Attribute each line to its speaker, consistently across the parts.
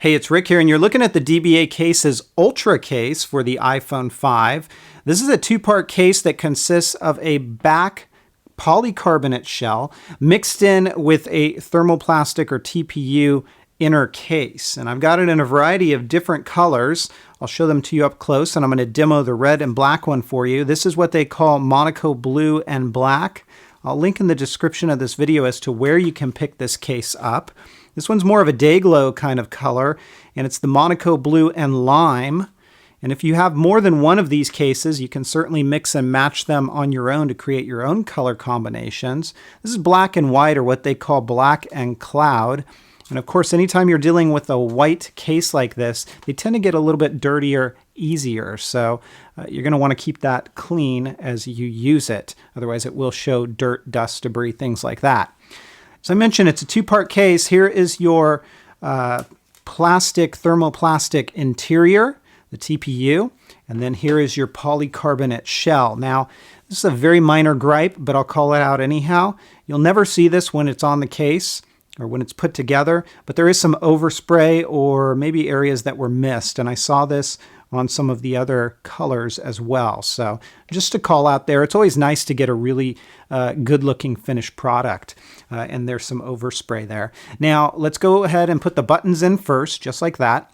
Speaker 1: Hey, it's Rick here, and you're looking at the DBA Case's Ultra Case for the iPhone 5. This is a two-part case that consists of a back polycarbonate shell mixed in with a thermoplastic or TPU inner case. And I've got it in a variety of different colors. I'll show them to you up close, and I'm going to demo the red and black one for you. This is what they call Monaco Blue and Black. I'll link in the description of this video as to where you can pick this case up. This one's more of a day glow kind of color, and it's the Monaco Blue and Lime. And if you have more than one of these cases, you can certainly mix and match them on your own to create your own color combinations. This is black and white, or what they call black and cloud. And of course, anytime you're dealing with a white case like this, they tend to get a little bit dirtier easier. So you're going to want to keep that clean as you use it. Otherwise, it will show dirt, dust, debris, things like that. As I mentioned, it's a two-part case. Here is your thermoplastic interior, the TPU, and then here is your polycarbonate shell. Now, this is a very minor gripe, but I'll call it out anyhow. You'll never see this when it's on the case or when it's put together, but there is some overspray or maybe areas that were missed, and I saw this on some of the other colors as well. So just to call out there, it's always nice to get a really good looking finished product, and there's some overspray there. Now let's go ahead and put the buttons in first, just like that.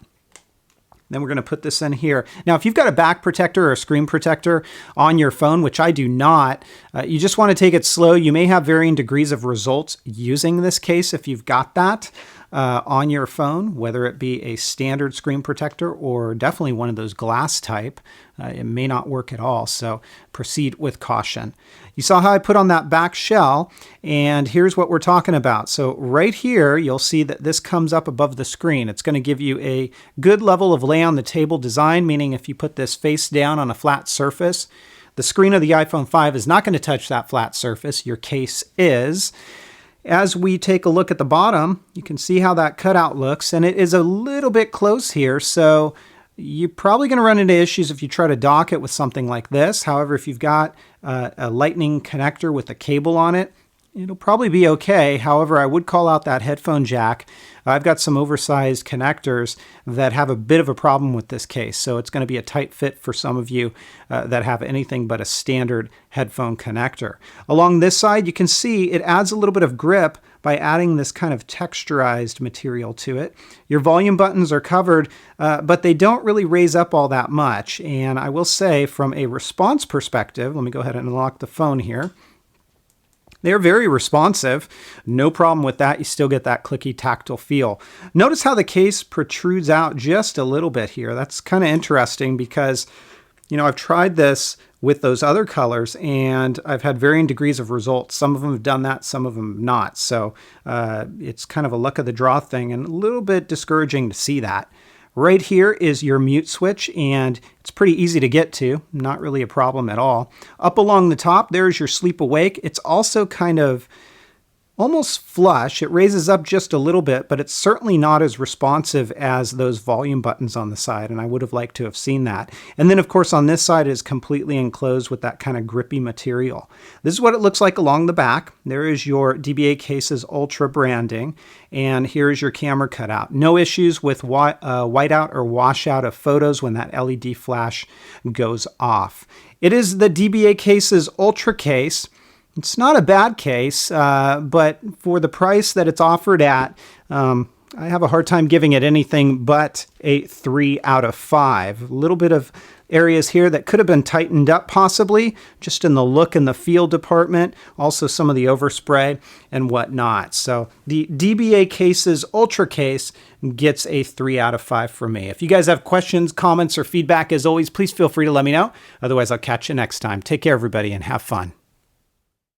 Speaker 1: Then we're going to put this in here. Now, if you've got a back protector or a screen protector on your phone, which I do not, you just want to take it slow. You may have varying degrees of results using this case if you've got that on your phone, whether it be a standard screen protector or definitely one of those glass type. It may not work at all, so proceed with caution. You saw how I put on that back shell, and here's what we're talking about. So right here, you'll see that this comes up above the screen. It's going to give you a good level of lay on the table design, meaning if you put this face down on a flat surface, the screen of the iPhone 5 is not going to touch that flat surface. Your case is. As we take a look at the bottom, you can see how that cutout looks, and it is a little bit close here, so you're probably going to run into issues if you try to dock it with something like this. However, if you've got a lightning connector with a cable on it, it'll probably be okay. However, I would call out that headphone jack. I've got some oversized connectors that have a bit of a problem with this case, so it's going to be a tight fit for some of you that have anything but a standard headphone connector. Along this side, you can see it adds a little bit of grip by adding this kind of texturized material to it. Your volume buttons are covered, but they don't really raise up all that much. And I will say, from a response perspective, let me go ahead and unlock the phone here. They're very responsive. No problem with that. You still get that clicky tactile feel. Notice how the case protrudes out just a little bit here. That's kind of interesting because, you know, I've tried this with those other colors and I've had varying degrees of results. Some of them have done that, some of them have not. So it's kind of a luck of the draw thing and a little bit discouraging to see that. Right here is your mute switch, and it's pretty easy to get to, not really a problem at all. Up along the top, there's your sleep awake. It's also kind of almost flush. It raises up just a little bit, but it's certainly not as responsive as those volume buttons on the side, and I would have liked to have seen that. And then, of course, on this side, it is completely enclosed with that kind of grippy material. This is what it looks like along the back. There is your DBA Case's Ultra branding, and here's your camera cutout. No issues with whiteout or washout of photos when that LED flash goes off. It is the DBA Case's Ultra Case. It's not a bad case, but for the price that it's offered at, I have a hard time giving it anything but a 3 out of 5. A little bit of areas here that could have been tightened up possibly, just in the look and the feel department, also some of the overspray and whatnot. So the DBA Case's Ultra Case gets a 3 out of 5 for me. If you guys have questions, comments, or feedback, as always, please feel free to let me know. Otherwise, I'll catch you next time. Take care, everybody, and have fun.